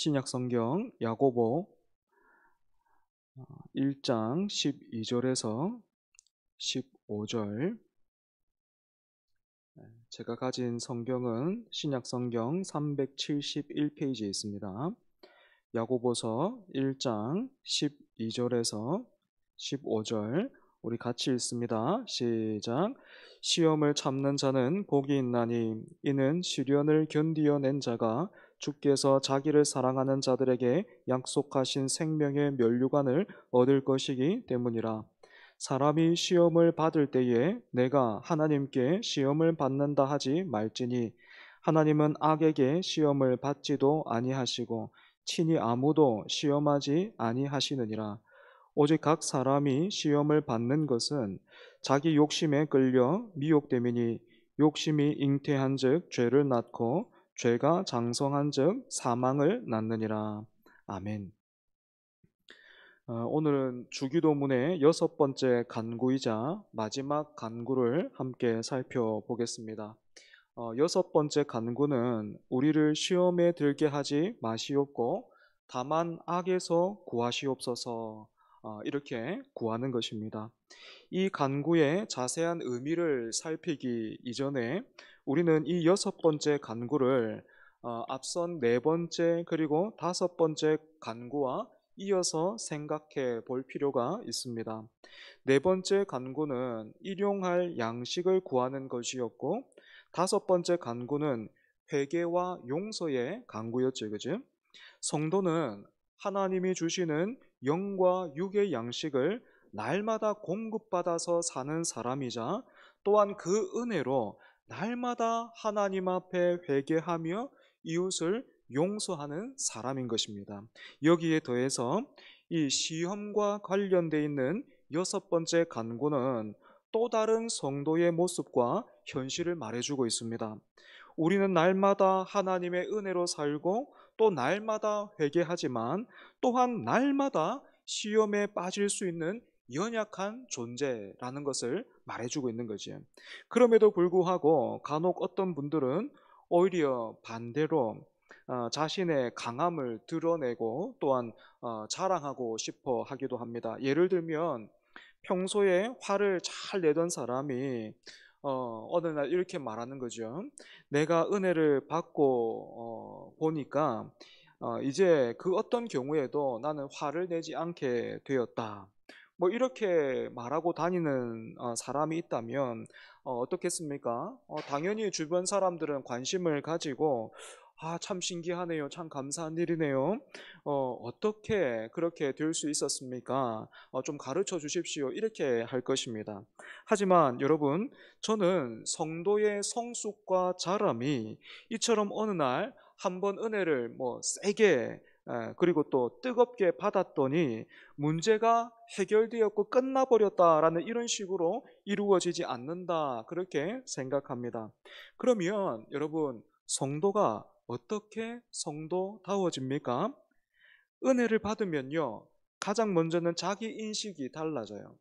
신약 성경 야고보 1장 12절에서 15절. 제가 가진 성경은 신약 성경 371페이지에 있습니다. 야고보서 1장 12절에서 15절 우리 같이 읽습니다. 시작. 시험을 참는 자는 복이 있나니 이는 시련을 견디어낸 자가 주께서 자기를 사랑하는 자들에게 약속하신 생명의 면류관을 얻을 것이기 때문이라. 사람이 시험을 받을 때에 내가 하나님께 시험을 받는다 하지 말지니 하나님은 악에게 시험을 받지도 아니하시고 친히 아무도 시험하지 아니하시느니라. 오직 각 사람이 시험을 받는 것은 자기 욕심에 끌려 미혹됨이니 욕심이 잉태한즉 죄를 낳고 죄가 장성한즉 사망을 낳느니라. 아멘. 오늘은 주기도문의 6번째 간구이자 마지막 간구를 함께 살펴보겠습니다. 6번째 간구는 우리를 시험에 들게 하지 마시옵고 다만 악에서 구하시옵소서, 이렇게 구하는 것입니다. 이 간구의 자세한 의미를 살피기 이전에 우리는 이 6번째 간구를 앞선 4번째 그리고 5번째 간구와 이어서 생각해 볼 필요가 있습니다. 4번째 간구는 일용할 양식을 구하는 것이었고 5번째 간구는 회개와 용서의 간구였죠. 그죠? 성도는 하나님이 주시는 영과 육의 양식을 날마다 공급받아서 사는 사람이자 또한 그 은혜로 날마다 하나님 앞에 회개하며 이웃을 용서하는 사람인 것입니다. 여기에 더해서 이 시험과 관련되어 있는 6번째 간구는 또 다른 성도의 모습과 현실을 말해주고 있습니다. 우리는 날마다 하나님의 은혜로 살고 또 날마다 회개하지만 또한 날마다 시험에 빠질 수 있는 연약한 존재라는 것을 말해주고 있는 거죠. 그럼에도 불구하고 간혹 어떤 분들은 오히려 반대로 자신의 강함을 드러내고 또한 자랑하고 싶어 하기도 합니다. 예를 들면 평소에 화를 잘 내던 사람이 어느 날 이렇게 말하는 거죠. 내가 은혜를 받고 보니까 이제 그 어떤 경우에도 나는 화를 내지 않게 되었다. 뭐 이렇게 말하고 다니는 사람이 있다면 어떻겠습니까? 당연히 주변 사람들은 관심을 가지고 참 신기하네요. 참 감사한 일이네요. 어떻게 그렇게 될 수 있었습니까? 좀 가르쳐 주십시오. 이렇게 할 것입니다. 하지만 여러분, 저는 성도의 성숙과 자람이 이처럼 어느 날 한번 은혜를 세게 그리고 또 뜨겁게 받았더니 문제가 해결되었고 끝나버렸다라는 이런 식으로 이루어지지 않는다, 그렇게 생각합니다. 그러면 여러분, 성도가 어떻게 성도다워집니까? 은혜를 받으면요, 가장 먼저는 자기 인식이 달라져요.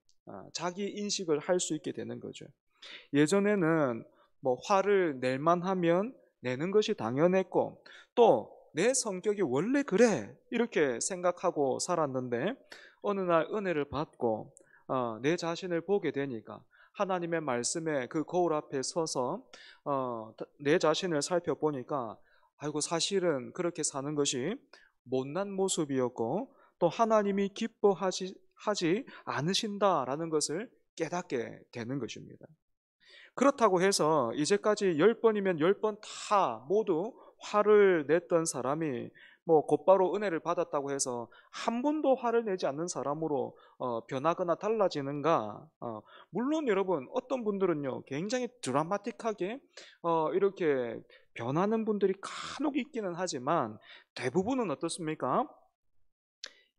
자기 인식을 할 수 있게 되는 거죠. 예전에는 화를 낼만 하면 내는 것이 당연했고 또 내 성격이 원래 그래 이렇게 생각하고 살았는데 어느 날 은혜를 받고 내 자신을 보게 되니까 하나님의 말씀에 그 거울 앞에 서서 내 자신을 살펴보니까 아이고, 사실은 그렇게 사는 것이 못난 모습이었고 또 하나님이 기뻐하지 않으신다라는 것을 깨닫게 되는 것입니다. 그렇다고 해서 이제까지 10번이면 10번 다 모두 화를 냈던 사람이 곧바로 은혜를 받았다고 해서 한 번도 화를 내지 않는 사람으로 변하거나 달라지는가? 물론 여러분, 어떤 분들은요 굉장히 드라마틱하게 이렇게 변하는 분들이 간혹 있기는 하지만 대부분은 어떻습니까?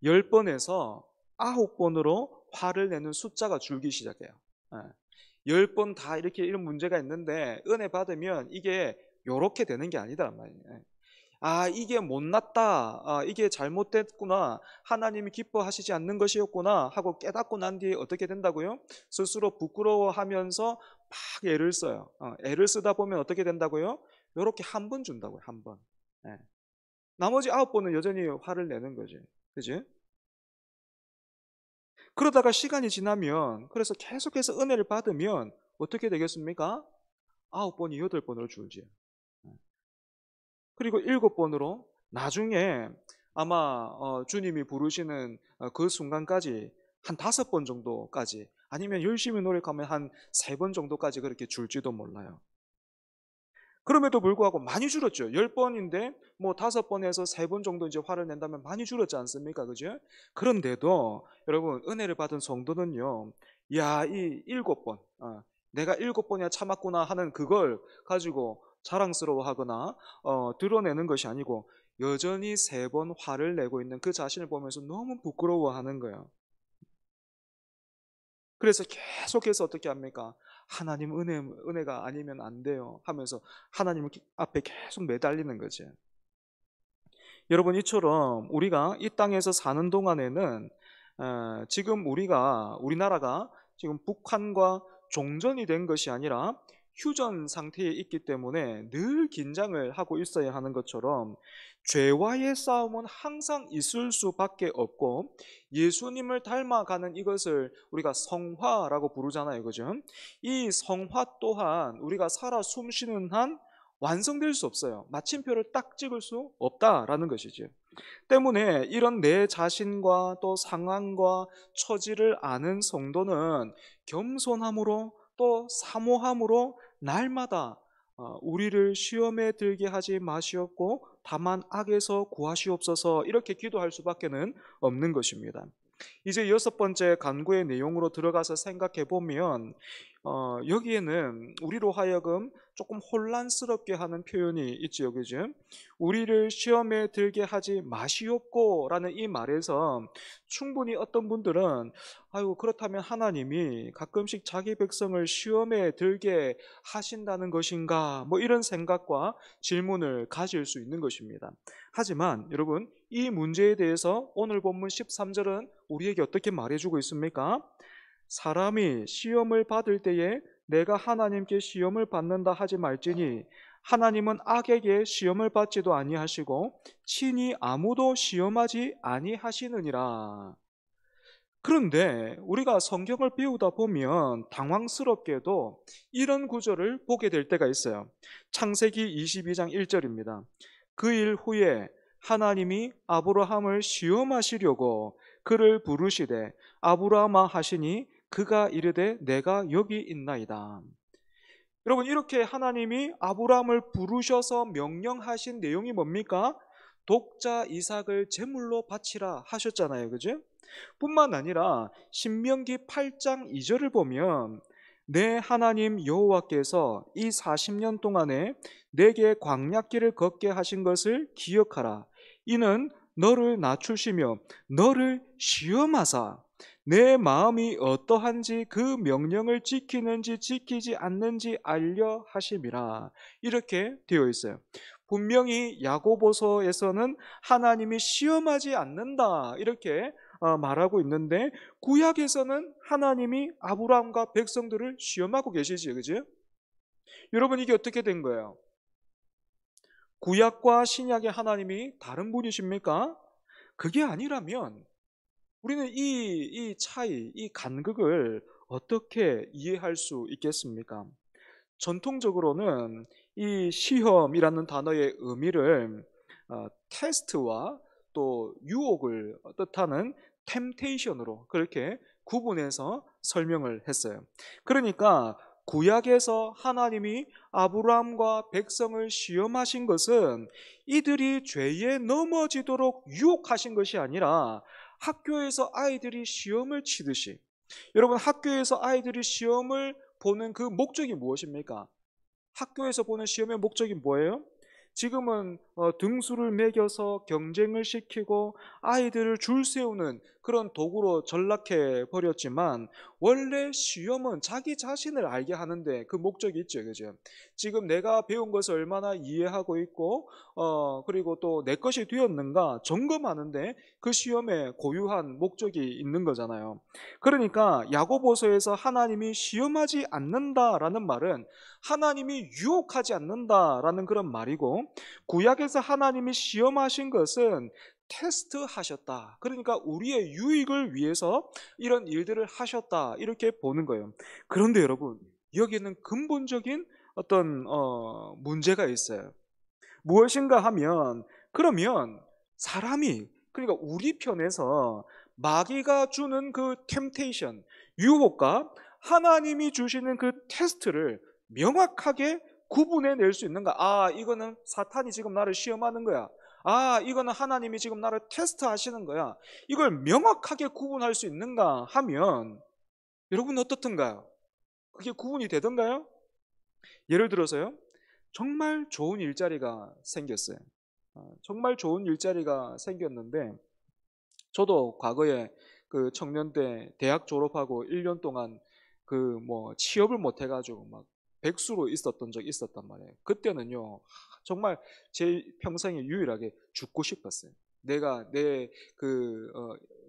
10번에서 9번으로 화를 내는 숫자가 줄기 시작해요. 10번 다 이렇게 이런 문제가 있는데 은혜 받으면 이게 요렇게 되는 게 아니란 말이에요. 이게 못났다. 이게 잘못됐구나. 하나님이 기뻐하시지 않는 것이었구나 하고 깨닫고 난 뒤에 어떻게 된다고요? 스스로 부끄러워하면서 막 애를 써요. 애를 쓰다 보면 어떻게 된다고요? 요렇게 한 번 준다고요. 한 번. 나머지 9번은 여전히 화를 내는 거지. 그지? 그러다가 시간이 지나면, 그래서 계속해서 은혜를 받으면 어떻게 되겠습니까? 9번이 8번으로 줄지. 그리고 7번으로 나중에 아마 주님이 부르시는 그 순간까지 한 5번 정도까지, 아니면 열심히 노력하면 한 3번 정도까지 그렇게 줄지도 몰라요. 그럼에도 불구하고 많이 줄었죠. 10번인데 뭐 5번에서 3번 정도 이제 화를 낸다면 많이 줄었지 않습니까? 그죠? 그런데도 여러분, 은혜를 받은 성도는요, 야, 이 7번, 내가 7번이나 참았구나 하는 그걸 가지고 자랑스러워하거나 드러내는 것이 아니고, 여전히 3번 화를 내고 있는 그 자신을 보면서 너무 부끄러워하는 거예요. 그래서 계속해서 어떻게 합니까? 하나님 은혜가 아니면 안 돼요 하면서 하나님 앞에 계속 매달리는 거죠. 여러분, 이처럼 우리가 이 땅에서 사는 동안에는 지금 우리나라가 지금 북한과 종전이 된 것이 아니라 휴전 상태에 있기 때문에 늘 긴장을 하고 있어야 하는 것처럼, 죄와의 싸움은 항상 있을 수밖에 없고, 예수님을 닮아가는 이것을 우리가 성화라고 부르잖아요. 그죠? 이 성화 또한 우리가 살아 숨쉬는 한 완성될 수 없어요. 마침표를 딱 찍을 수 없다라는 것이죠. 때문에 이런 내 자신과 또 상황과 처지를 아는 성도는 겸손함으로 또 사모함으로 날마다 우리를 시험에 들게 하지 마시옵고 다만 악에서 구하시옵소서, 이렇게 기도할 수밖에는 없는 것입니다. 이제 6번째 간구의 내용으로 들어가서 생각해 보면, 여기에는 우리로 하여금 조금 혼란스럽게 하는 표현이 있지요. 그죠? 우리를 시험에 들게 하지 마시옵고 라는 이 말에서 충분히 어떤 분들은, 아이고, 그렇다면 하나님이 가끔씩 자기 백성을 시험에 들게 하신다는 것인가, 뭐 이런 생각과 질문을 가질 수 있는 것입니다. 하지만 여러분, 이 문제에 대해서 오늘 본문 13절은 우리에게 어떻게 말해주고 있습니까? 사람이 시험을 받을 때에 내가 하나님께 시험을 받는다 하지 말지니 하나님은 악에게 시험을 받지도 아니하시고 친히 아무도 시험하지 아니하시느니라. 그런데 우리가 성경을 배우다 보면 당황스럽게도 이런 구절을 보게 될 때가 있어요. 창세기 22장 1절입니다. 그 일 후에 하나님이 아브라함을 시험하시려고 그를 부르시되 아브라함아 하시니 그가 이르되 내가 여기 있나이다. 여러분, 이렇게 하나님이 아브라함을 부르셔서 명령하신 내용이 뭡니까? 독자 이삭을 제물로 바치라 하셨잖아요. 그죠? 뿐만 아니라 신명기 8장 2절을 보면 내 하나님 여호와께서 이 40년 동안에 내게 광야길을 걷게 하신 것을 기억하라. 이는 너를 낮추시며 너를 시험하사 내 마음이 어떠한지 그 명령을 지키는지 지키지 않는지 알려 하심이라. 이렇게 되어 있어요. 분명히 야고보서에서는 하나님이 시험하지 않는다 이렇게 말하고 있는데, 구약에서는 하나님이 아브라함과 백성들을 시험하고 계시지. 그죠? 여러분, 이게 어떻게 된 거예요? 구약과 신약의 하나님이 다른 분이십니까? 그게 아니라면 우리는 이 차이, 이 간극을 어떻게 이해할 수 있겠습니까? 전통적으로는 이 시험이라는 단어의 의미를 테스트와 또 유혹을 뜻하는 템테이션으로 그렇게 구분해서 설명을 했어요. 그러니까 구약에서 하나님이 아브라함과 백성을 시험하신 것은 이들이 죄에 넘어지도록 유혹하신 것이 아니라, 학교에서 아이들이 시험을 치듯이, 여러분, 학교에서 아이들이 시험을 보는 그 목적이 무엇입니까? 학교에서 보는 시험의 목적이 뭐예요? 지금은 등수를 매겨서 경쟁을 시키고 아이들을 줄 세우는 그런 도구로 전락해 버렸지만, 원래 시험은 자기 자신을 알게 하는데 그 목적이 있죠. 그죠? 지금 내가 배운 것을 얼마나 이해하고 있고 그리고 또 내 것이 되었는가 점검하는데 그 시험에 고유한 목적이 있는 거잖아요. 그러니까 야고보서에서 하나님이 시험하지 않는다라는 말은 하나님이 유혹하지 않는다라는 그런 말이고, 구약에서 그래서 하나님이 시험하신 것은 테스트하셨다. 그러니까 우리의 유익을 위해서 이런 일들을 하셨다. 이렇게 보는 거예요. 그런데 여러분, 여기에는 근본적인 어떤 문제가 있어요. 무엇인가 하면, 그러면 사람이, 그러니까 우리 편에서 마귀가 주는 그 템테이션, 유혹과 하나님이 주시는 그 테스트를 명확하게 구분해낼 수 있는가? 아, 이거는 사탄이 지금 나를 시험하는 거야. 아, 이거는 하나님이 지금 나를 테스트하시는 거야. 이걸 명확하게 구분할 수 있는가 하면, 여러분 어떻던가요? 그게 구분이 되던가요? 예를 들어서요, 정말 좋은 일자리가 생겼어요. 정말 좋은 일자리가 생겼는데, 저도 과거에 그 청년 때 대학 졸업하고 1년 동안 그 뭐 취업을 못 해가지고 막 백수로 있었던 적이 있었단 말이에요. 그때는요, 정말 제 평생에 유일하게 죽고 싶었어요. 내가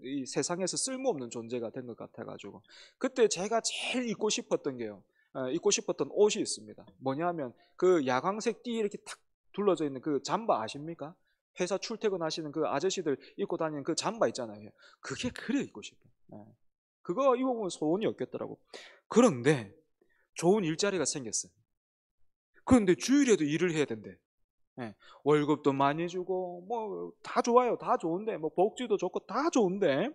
이 세상에서 쓸모없는 존재가 된 것 같아가지고. 그때 제가 제일 입고 싶었던 게요, 입고 싶었던 옷이 있습니다. 뭐냐면 그 야광색 띠 이렇게 탁 둘러져 있는 그 잠바 아십니까? 회사 출퇴근하시는 그 아저씨들 입고 다니는 그 잠바 있잖아요. 그게 그래 입고 싶어. 그거 입어보면 소원이 없겠더라고. 그런데 좋은 일자리가 생겼어요. 그런데 주일에도 일을 해야 된대. 예, 월급도 많이 주고 뭐 다 좋아요. 다 좋은데 뭐 복지도 좋고 다 좋은데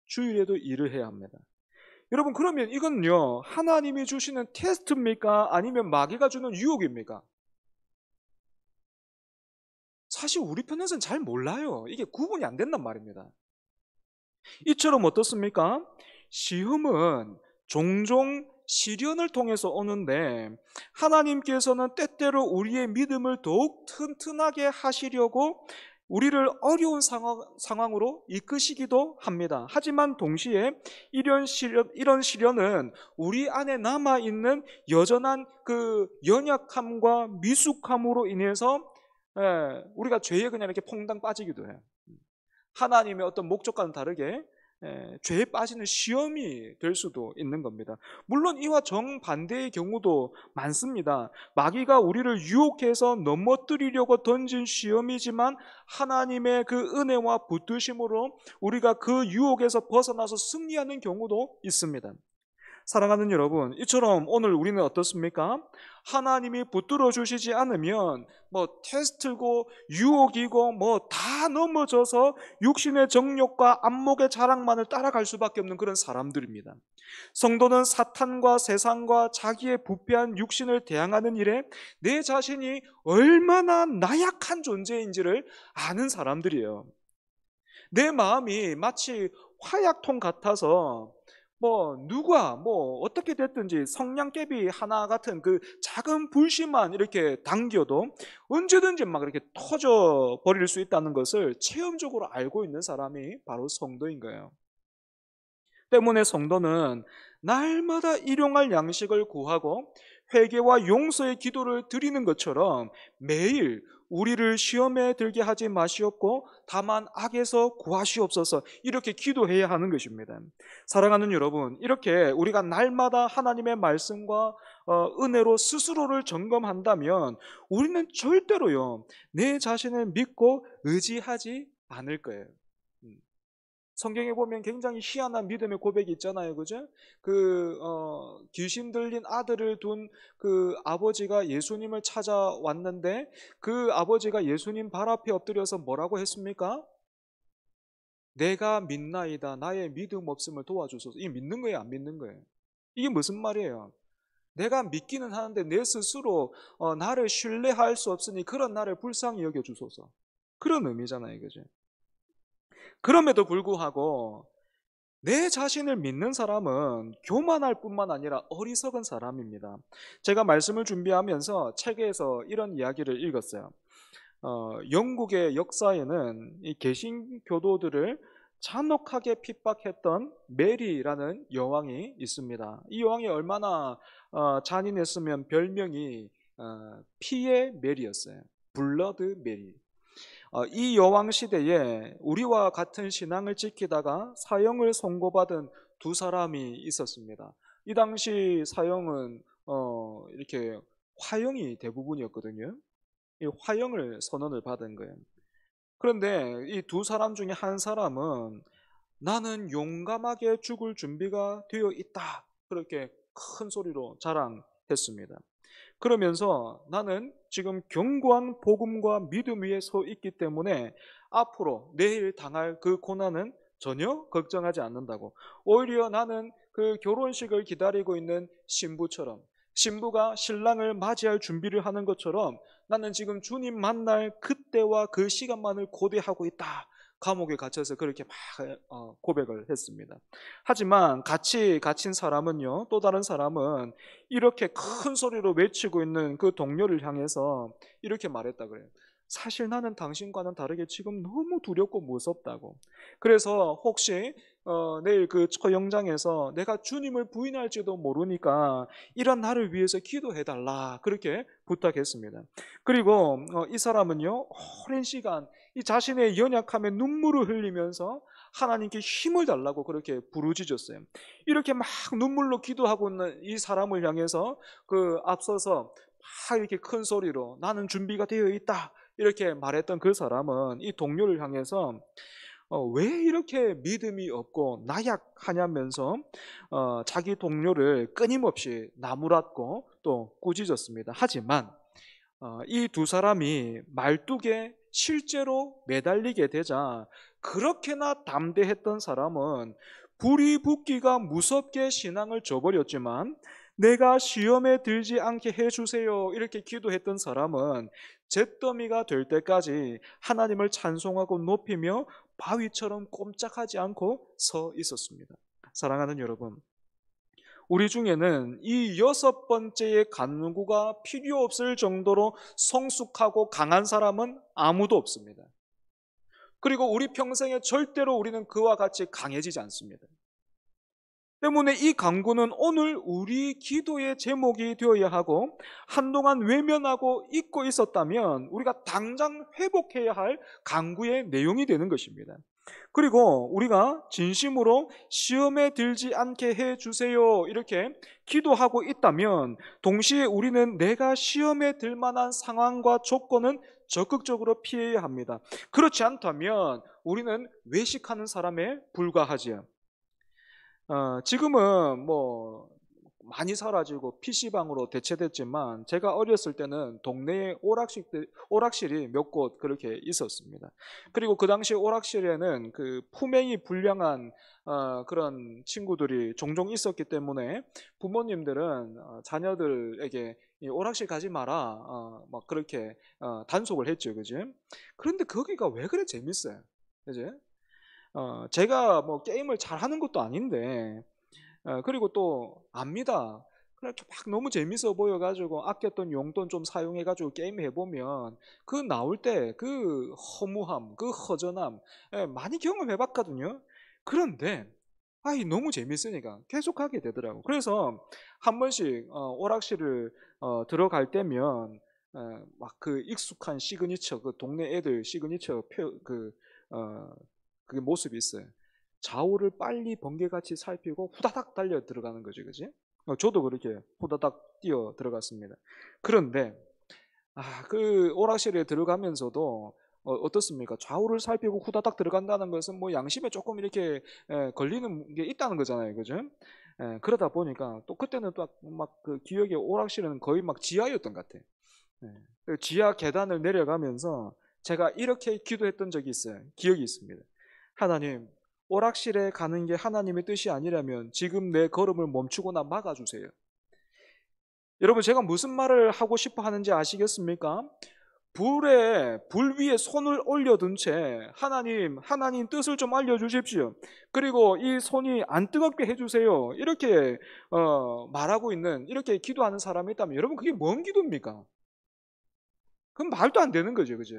주일에도 일을 해야 합니다. 여러분, 그러면 이건요, 하나님이 주시는 테스트입니까? 아니면 마귀가 주는 유혹입니까? 사실 우리 편에서는 잘 몰라요. 이게 구분이 안 된단 말입니다. 이처럼 어떻습니까? 시험은 종종 시련을 통해서 오는데, 하나님께서는 때때로 우리의 믿음을 더욱 튼튼하게 하시려고 우리를 어려운 상황으로 이끄시기도 합니다. 하지만 동시에 이런 시련은 우리 안에 남아있는 여전한 그 연약함과 미숙함으로 인해서 우리가 죄에 그냥 이렇게 퐁당 빠지기도 해요. 하나님의 어떤 목적과는 다르게 죄에 빠지는 시험이 될 수도 있는 겁니다. 물론 이와 정반대의 경우도 많습니다. 마귀가 우리를 유혹해서 넘어뜨리려고 던진 시험이지만 하나님의 그 은혜와 붙드심으로 우리가 그 유혹에서 벗어나서 승리하는 경우도 있습니다. 사랑하는 여러분, 이처럼 오늘 우리는 어떻습니까? 하나님이 붙들어 주시지 않으면 뭐 테스트고 유혹이고 뭐 다 넘어져서 육신의 정욕과 안목의 자랑만을 따라갈 수밖에 없는 그런 사람들입니다. 성도는 사탄과 세상과 자기의 부패한 육신을 대항하는 일에 내 자신이 얼마나 나약한 존재인지를 아는 사람들이에요. 내 마음이 마치 화약통 같아서 누가 어떻게 됐든지 성냥개비 하나 같은 그 작은 불씨만 이렇게 당겨도 언제든지 막 이렇게 터져 버릴 수 있다는 것을 체험적으로 알고 있는 사람이 바로 성도인 거예요. 때문에 성도는 날마다 일용할 양식을 구하고 회개와 용서의 기도를 드리는 것처럼 매일 우리를 시험에 들게 하지 마시옵고 다만 악에서 구하시옵소서, 이렇게 기도해야 하는 것입니다. 사랑하는 여러분, 이렇게 우리가 날마다 하나님의 말씀과 은혜로 스스로를 점검한다면 우리는 절대로요, 내 자신을 믿고 의지하지 않을 거예요. 성경에 보면 굉장히 희한한 믿음의 고백이 있잖아요. 그죠? 귀신 들린 아들을 둔 그 아버지가 예수님을 찾아왔는데, 그 아버지가 예수님 발 앞에 엎드려서 뭐라고 했습니까? 내가 믿나이다. 나의 믿음 없음을 도와주소서. 이 믿는 거예요, 안 믿는 거예요? 이게 무슨 말이에요? 내가 믿기는 하는데 내 스스로 나를 신뢰할 수 없으니 그런 나를 불쌍히 여겨주소서. 그런 의미잖아요. 그죠? 그럼에도 불구하고 내 자신을 믿는 사람은 교만할 뿐만 아니라 어리석은 사람입니다. 제가 말씀을 준비하면서 책에서 이런 이야기를 읽었어요. 영국의 역사에는 이 개신교도들을 잔혹하게 핍박했던 메리라는 여왕이 있습니다. 이 여왕이 얼마나 잔인했으면 별명이 피의 메리였어요. 블러드 메리. 이 여왕 시대에 우리와 같은 신앙을 지키다가 사형을 선고받은 두 사람이 있었습니다. 이 당시 사형은 이렇게 화형이 대부분이었거든요. 이 화형을 선언을 받은 거예요. 그런데 이 두 사람 중에 한 사람은 나는 용감하게 죽을 준비가 되어 있다. 그렇게 큰 소리로 자랑했습니다. 그러면서 나는 지금 견고한 복음과 믿음 위에 서 있기 때문에 앞으로 내일 당할 그 고난은 전혀 걱정하지 않는다고. 오히려 나는 그 결혼식을 기다리고 있는 신부처럼, 신부가 신랑을 맞이할 준비를 하는 것처럼 나는 지금 주님 만날 그때와 그 시간만을 고대하고 있다. 감옥에 갇혀서 그렇게 막 고백을 했습니다. 하지만 같이 갇힌 사람은요, 또 다른 사람은 이렇게 큰 소리로 외치고 있는 그 동료를 향해서 이렇게 말했다 그래요. 사실 나는 당신과는 다르게 지금 너무 두렵고 무섭다고. 그래서 혹시 내일 그 처형장에서 내가 주님을 부인할지도 모르니까 이런 나를 위해서 기도해달라 그렇게 부탁했습니다. 그리고 이 사람은요, 오랜 시간 이 자신의 연약함에 눈물을 흘리면서 하나님께 힘을 달라고 그렇게 부르짖었어요. 이렇게 막 눈물로 기도하고 있는 이 사람을 향해서 그 앞서서 막 이렇게 큰 소리로 나는 준비가 되어 있다 이렇게 말했던 그 사람은 이 동료를 향해서 왜 이렇게 믿음이 없고 나약하냐면서 자기 동료를 끊임없이 나무랐고 또 꾸짖었습니다. 하지만 이 두 사람이 말뚝에 실제로 매달리게 되자 그렇게나 담대했던 사람은 불이 붙기가 무섭게 신앙을 저버렸지만 내가 시험에 들지 않게 해주세요 이렇게 기도했던 사람은 잿더미가 될 때까지 하나님을 찬송하고 높이며 바위처럼 꼼짝하지 않고 서 있었습니다. 사랑하는 여러분, 우리 중에는 이 여섯 번째의 간구가 필요 없을 정도로 성숙하고 강한 사람은 아무도 없습니다. 그리고 우리 평생에 절대로 우리는 그와 같이 강해지지 않습니다. 때문에 이 간구는 오늘 우리 기도의 제목이 되어야 하고 한동안 외면하고 잊고 있었다면 우리가 당장 회복해야 할 간구의 내용이 되는 것입니다. 그리고 우리가 진심으로 시험에 들지 않게 해주세요 이렇게 기도하고 있다면 동시에 우리는 내가 시험에 들 만한 상황과 조건은 적극적으로 피해야 합니다. 그렇지 않다면 우리는 외식하는 사람에 불과하지요. 지금은 뭐 많이 사라지고 PC방으로 대체됐지만 제가 어렸을 때는 동네에 오락실이 몇 곳 그렇게 있었습니다. 그리고 그 당시 오락실에는 그 품행이 불량한 그런 친구들이 종종 있었기 때문에 부모님들은 자녀들에게 이 오락실 가지 마라 막 그렇게 단속을 했죠, 그지? 그런데 거기가 왜 그래 재밌어요, 그지? 제가 뭐 게임을 잘하는 것도 아닌데 그리고 또 압니다. 그렇게 막 너무 재밌어 보여가지고 아꼈던 용돈 좀 사용해가지고 게임 해보면 그 나올 때 그 허무함, 그 허전함 많이 경험해봤거든요. 그런데 아이 너무 재밌으니까 계속 하게 되더라고. 그래서 한 번씩 오락실을 들어갈 때면 막 그 익숙한 시그니처 그 동네 애들 시그니처 그 모습이 있어요. 좌우를 빨리 번개같이 살피고 후다닥 달려 들어가는 거지, 그지? 저도 그렇게 후다닥 뛰어 들어갔습니다. 그런데 그 오락실에 들어가면서도 어떻습니까? 좌우를 살피고 후다닥 들어간다는 것은 뭐 양심에 조금 이렇게 걸리는 게 있다는 거잖아요, 그죠? 그러다 보니까 또 그때는 또 막 그 기억에 오락실은 거의 막 지하였던 것 같아. 그 지하 계단을 내려가면서 제가 이렇게 기도했던 적이 있어요. 기억이 있습니다. 하나님, 오락실에 가는 게 하나님의 뜻이 아니라면 지금 내 걸음을 멈추거나 막아주세요. 여러분, 제가 무슨 말을 하고 싶어 하는지 아시겠습니까? 불 위에 손을 올려둔 채 하나님 뜻을 좀 알려주십시오. 그리고 이 손이 안 뜨겁게 해주세요. 이렇게 말하고 있는, 이렇게 기도하는 사람이 있다면 여러분, 그게 뭔 기도입니까? 그건 말도 안 되는 거죠, 그죠?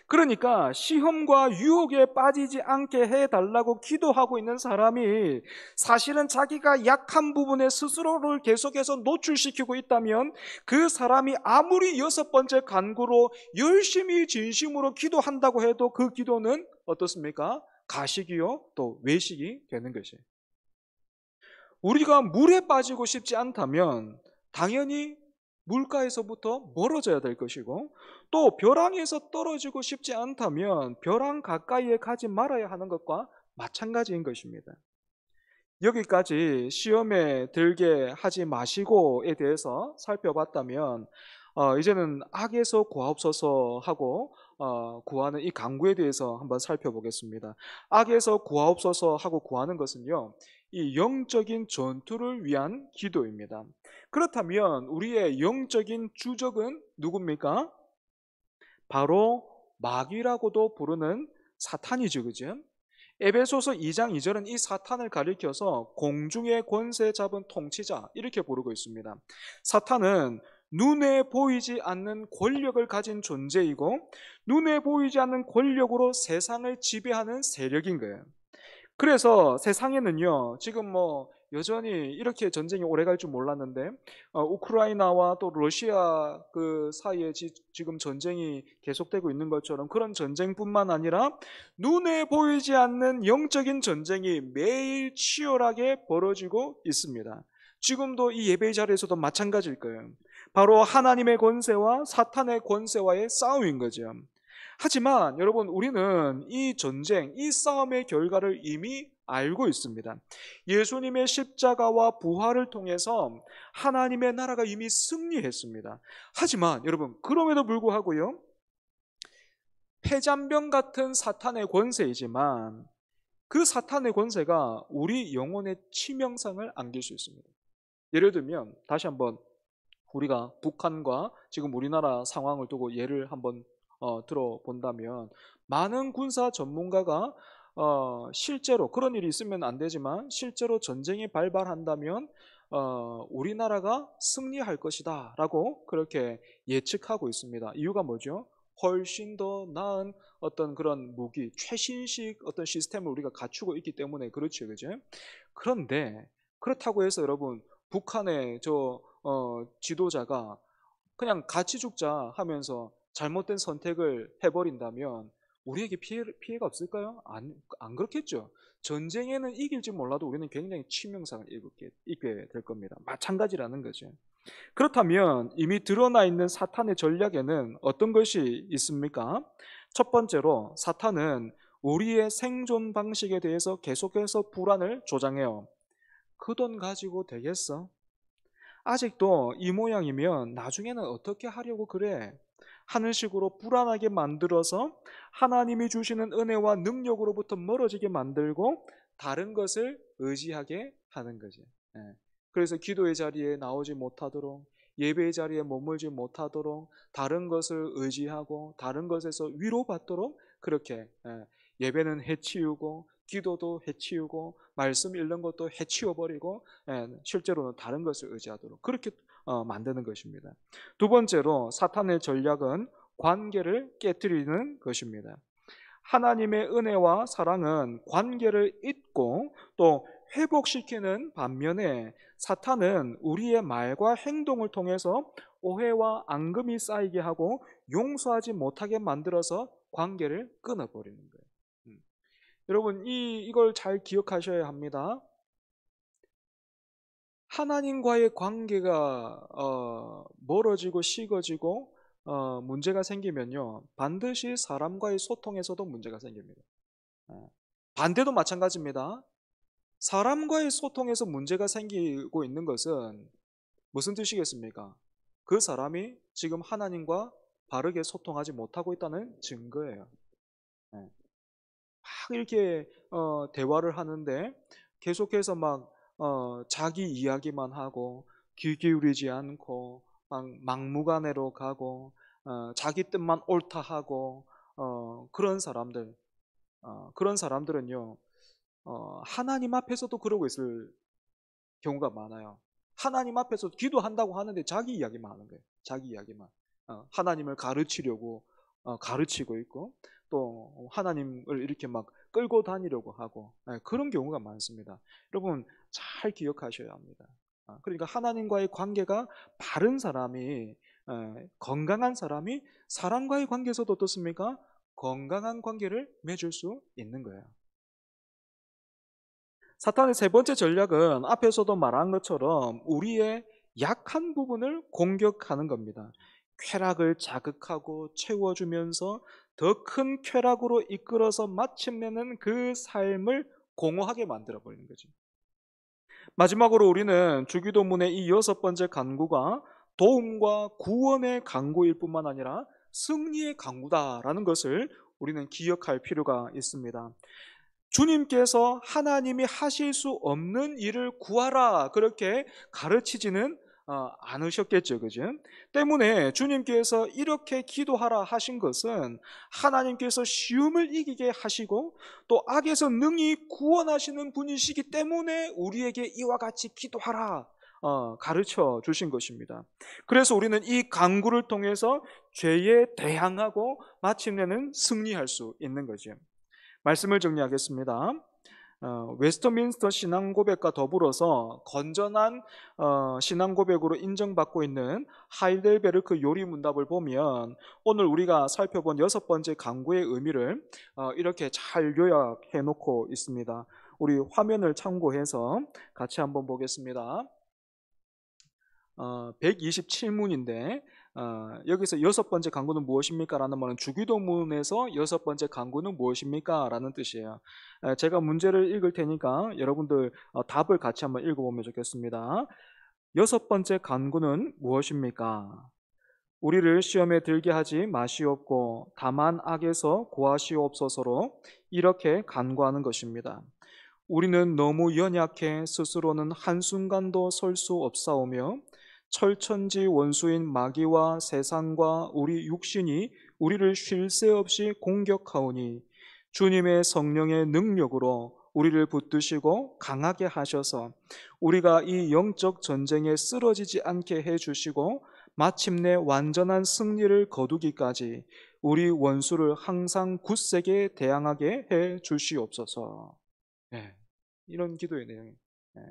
그러니까 시험과 유혹에 빠지지 않게 해달라고 기도하고 있는 사람이 사실은 자기가 약한 부분에 스스로를 계속해서 노출시키고 있다면 그 사람이 아무리 여섯 번째 간구로 열심히 진심으로 기도한다고 해도 그 기도는 어떻습니까? 가식이요 또 외식이 되는 것이에요. 우리가 물에 빠지고 싶지 않다면 당연히 물가에서부터 멀어져야 될 것이고, 또 벼랑에서 떨어지고 싶지 않다면 벼랑 가까이에 가지 말아야 하는 것과 마찬가지인 것입니다. 여기까지 시험에 들게 하지 마시고에 대해서 살펴봤다면, 이제는 악에서 구하옵소서 하고 구하는 이 간구에 대해서 한번 살펴보겠습니다. 악에서 구하옵소서 하고 구하는 것은요, 이 영적인 전투를 위한 기도입니다. 그렇다면 우리의 영적인 주적은 누굽니까? 바로 마귀라고도 부르는 사탄이죠, 그죠? 에베소서 2장 2절은 이 사탄을 가리켜서 공중의 권세 잡은 통치자 이렇게 부르고 있습니다. 사탄은 눈에 보이지 않는 권력을 가진 존재이고, 눈에 보이지 않는 권력으로 세상을 지배하는 세력인 거예요. 그래서 세상에는요, 지금 여전히 이렇게 전쟁이 오래 갈 줄 몰랐는데, 우크라이나와 또 러시아 그 사이에 지금 전쟁이 계속되고 있는 것처럼, 그런 전쟁뿐만 아니라 눈에 보이지 않는 영적인 전쟁이 매일 치열하게 벌어지고 있습니다. 지금도 이 예배 자리에서도 마찬가지일 거예요. 바로 하나님의 권세와 사탄의 권세와의 싸움인 거죠. 하지만 여러분, 우리는 이 전쟁, 이 싸움의 결과를 이미 알고 있습니다. 예수님의 십자가와 부활을 통해서 하나님의 나라가 이미 승리했습니다. 하지만 여러분, 그럼에도 불구하고요, 폐잔병 같은 사탄의 권세이지만 그 사탄의 권세가 우리 영혼의 치명상을 안길 수 있습니다. 예를 들면 다시 한번 우리가 북한과 지금 우리나라 상황을 두고 예를 한번 들어본다면, 많은 군사 전문가가 실제로 그런 일이 있으면 안 되지만 실제로 전쟁이 발발한다면 우리나라가 승리할 것이다 라고 그렇게 예측하고 있습니다. 이유가 뭐죠? 훨씬 더 나은 어떤 그런 무기, 최신식 어떤 시스템을 우리가 갖추고 있기 때문에 그렇죠, 그죠? 그런데 그렇다고 해서 여러분, 북한의 지도자가 그냥 같이 죽자 하면서 잘못된 선택을 해버린다면 우리에게 피해가 없을까요? 안 그렇겠죠. 전쟁에는 이길지 몰라도 우리는 굉장히 치명상을 입게 될 겁니다. 마찬가지라는 거죠. 그렇다면 이미 드러나 있는 사탄의 전략에는 어떤 것이 있습니까? 첫 번째로, 사탄은 우리의 생존 방식에 대해서 계속해서 불안을 조장해요. 그 돈 가지고 되겠어? 아직도 이 모양이면 나중에는 어떻게 하려고 그래? 하는 식으로 불안하게 만들어서 하나님이 주시는 은혜와 능력으로부터 멀어지게 만들고 다른 것을 의지하게 하는 거죠. 예. 그래서 기도의 자리에 나오지 못하도록, 예배의 자리에 머물지 못하도록, 다른 것을 의지하고 다른 것에서 위로받도록 그렇게, 예배는 해치우고 기도도 해치우고 말씀 읽는 것도 해치워버리고, 실제로는 다른 것을 의지하도록 그렇게 만드는 것입니다. 두 번째로, 사탄의 전략은 관계를 깨뜨리는 것입니다. 하나님의 은혜와 사랑은 관계를 잇고 또 회복시키는 반면에, 사탄은 우리의 말과 행동을 통해서 오해와 앙금이 쌓이게 하고 용서하지 못하게 만들어서 관계를 끊어버리는 거예요. 여러분, 이걸 잘 기억하셔야 합니다. 하나님과의 관계가 멀어지고 식어지고 문제가 생기면요, 반드시 사람과의 소통에서도 문제가 생깁니다. 반대도 마찬가지입니다. 사람과의 소통에서 문제가 생기고 있는 것은 무슨 뜻이겠습니까? 그 사람이 지금 하나님과 바르게 소통하지 못하고 있다는 증거예요. 막 이렇게 대화를 하는데 계속해서 막 자기 이야기만 하고 귀 기울이지 않고 막 막무가내로 가고 자기 뜻만 옳다 하고 그런 사람들은요, 하나님 앞에서도 그러고 있을 경우가 많아요. 하나님 앞에서 기도한다고 하는데 자기 이야기만 하는 거예요. 자기 이야기만. 하나님을 가르치려고 가르치고 있고, 또 하나님을 이렇게 막 끌고 다니려고 하고, 그런 경우가 많습니다. 여러분, 잘 기억하셔야 합니다. 그러니까 하나님과의 관계가 바른 사람이, 건강한 사람이 사람과의 관계에서도 어떻습니까? 건강한 관계를 맺을 수 있는 거예요. 사탄의 세 번째 전략은 앞에서도 말한 것처럼 우리의 약한 부분을 공격하는 겁니다. 쾌락을 자극하고 채워주면서 더 큰 쾌락으로 이끌어서 마침내는 그 삶을 공허하게 만들어버리는 거죠. 마지막으로 우리는 주기도문의 이 여섯 번째 간구가 도움과 구원의 간구일 뿐만 아니라 승리의 간구다라는 것을 우리는 기억할 필요가 있습니다. 주님께서 하나님이 하실 수 없는 일을 구하라 그렇게 가르치지는 않으셨겠죠, 그죠? 때문에 주님께서 이렇게 기도하라 하신 것은 하나님께서 시험을 이기게 하시고 또 악에서 능히 구원하시는 분이시기 때문에 우리에게 이와 같이 기도하라 가르쳐 주신 것입니다. 그래서 우리는 이 간구를 통해서 죄에 대항하고 마침내는 승리할 수 있는 거죠. 말씀을 정리하겠습니다. 웨스터민스터 신앙고백과 더불어서 건전한 신앙고백으로 인정받고 있는 하이델베르크 요리문답을 보면 오늘 우리가 살펴본 여섯 번째 간구의 의미를 이렇게 잘 요약해 놓고 있습니다. 우리 화면을 참고해서 같이 한번 보겠습니다. 127문인데 여기서 여섯 번째 간구는 무엇입니까? 라는 말은 주기도문에서 여섯 번째 간구는 무엇입니까? 라는 뜻이에요. 제가 문제를 읽을 테니까 여러분들 답을 같이 한번 읽어보면 좋겠습니다. 여섯 번째 간구는 무엇입니까? 우리를 시험에 들게 하지 마시옵고 다만 악에서 구하시옵소서로 이렇게 간구하는 것입니다. 우리는 너무 연약해 스스로는 한순간도 설 수 없사오며 철천지 원수인 마귀와 세상과 우리 육신이 우리를 쉴 새 없이 공격하오니 주님의 성령의 능력으로 우리를 붙드시고 강하게 하셔서 우리가 이 영적 전쟁에 쓰러지지 않게 해주시고 마침내 완전한 승리를 거두기까지 우리 원수를 항상 굳세게 대항하게 해 주시옵소서. 네, 이런 기도의 내용이에요. 네.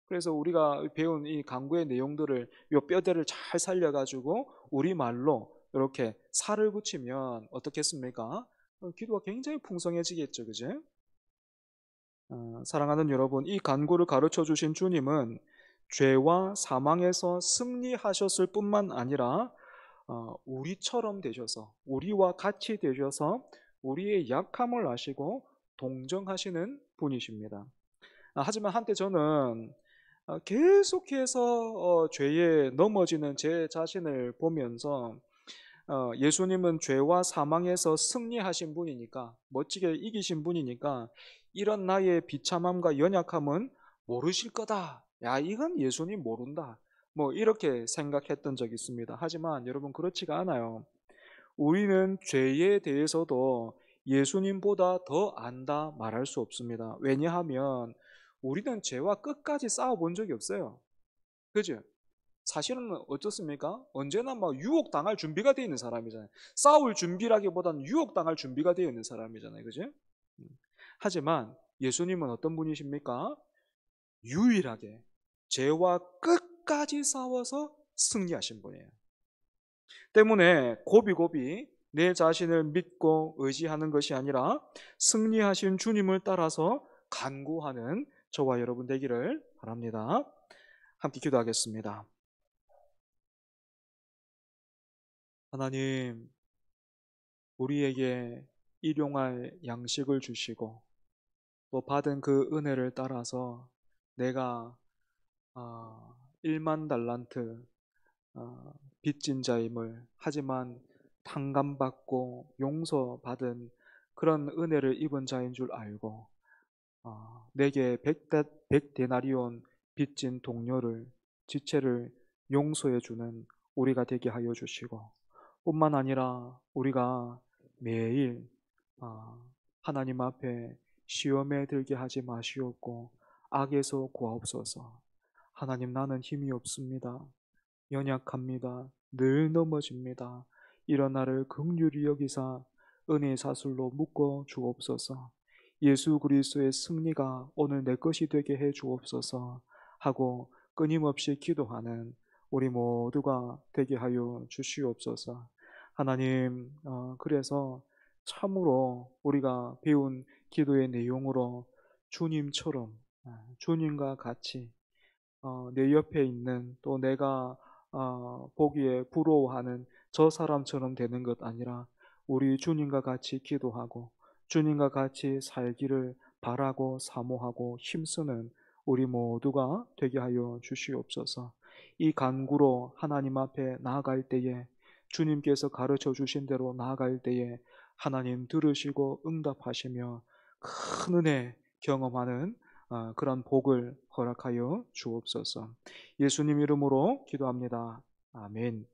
그래서 우리가 배운 이 강구의 내용들을 요 뼈대를 잘 살려가지고 우리말로 이렇게 살을 붙이면 어떻겠습니까? 기도가 굉장히 풍성해지겠죠, 그죠? 사랑하는 여러분, 이 간구를 가르쳐 주신 주님은 죄와 사망에서 승리하셨을 뿐만 아니라 우리처럼 되셔서 우리와 같이 되셔서 우리의 약함을 아시고 동정하시는 분이십니다. 하지만 한때 저는 계속해서 죄에 넘어지는 제 자신을 보면서 예수님은 죄와 사망에서 승리하신 분이니까 멋지게 이기신 분이니까 이런 나의 비참함과 연약함은 모르실 거다. 야, 이건 예수님 모른다. 뭐 이렇게 생각했던 적이 있습니다. 하지만 여러분 그렇지가 않아요. 우리는 죄에 대해서도 예수님보다 더 안다 말할 수 없습니다. 왜냐하면 우리는 죄와 끝까지 싸워본 적이 없어요. 그죠? 사실은 어떻습니까? 언제나 막 유혹당할 준비가 되어 있는 사람이잖아요. 싸울 준비라기보다는 유혹당할 준비가 되어 있는 사람이잖아요. 그죠? 음. 하지만 예수님은 어떤 분이십니까? 유일하게 죄와 끝까지 싸워서 승리하신 분이에요. 때문에 고비고비 내 자신을 믿고 의지하는 것이 아니라 승리하신 주님을 따라서 간구하는 저와 여러분 되기를 바랍니다. 함께 기도하겠습니다. 하나님, 우리에게 일용할 양식을 주시고 또 받은 그 은혜를 따라서 내가 1만 달란트 빚진 자임을 하지만 탕감받고 용서받은 그런 은혜를 입은 자인 줄 알고 내게 100데나리온 빚진 동료를 지체를 용서해 주는 우리가 되게 하여 주시고 뿐만 아니라 우리가 매일 하나님 앞에 시험에 들게 하지 마시옵고 악에서 구하옵소서. 하나님, 나는 힘이 없습니다. 연약합니다. 늘 넘어집니다. 이런 나를 긍휼히 여기사 은혜의 사슬로 묶어 주옵소서. 예수 그리스도의 승리가 오늘 내 것이 되게 해 주옵소서 하고 끊임없이 기도하는 우리 모두가 되게 하여 주시옵소서. 하나님, 그래서 참으로 우리가 배운 기도의 내용으로 주님처럼 주님과 같이 내 옆에 있는 또 내가 보기에 부러워하는 저 사람처럼 되는 것 아니라 우리 주님과 같이 기도하고 주님과 같이 살기를 바라고 사모하고 힘쓰는 우리 모두가 되게 하여 주시옵소서. 이 간구로 하나님 앞에 나아갈 때에 주님께서 가르쳐 주신 대로 나아갈 때에 하나님 들으시고 응답하시며 큰 은혜 경험하는 그런 복을 허락하여 주옵소서. 예수님 이름으로 기도합니다. 아멘.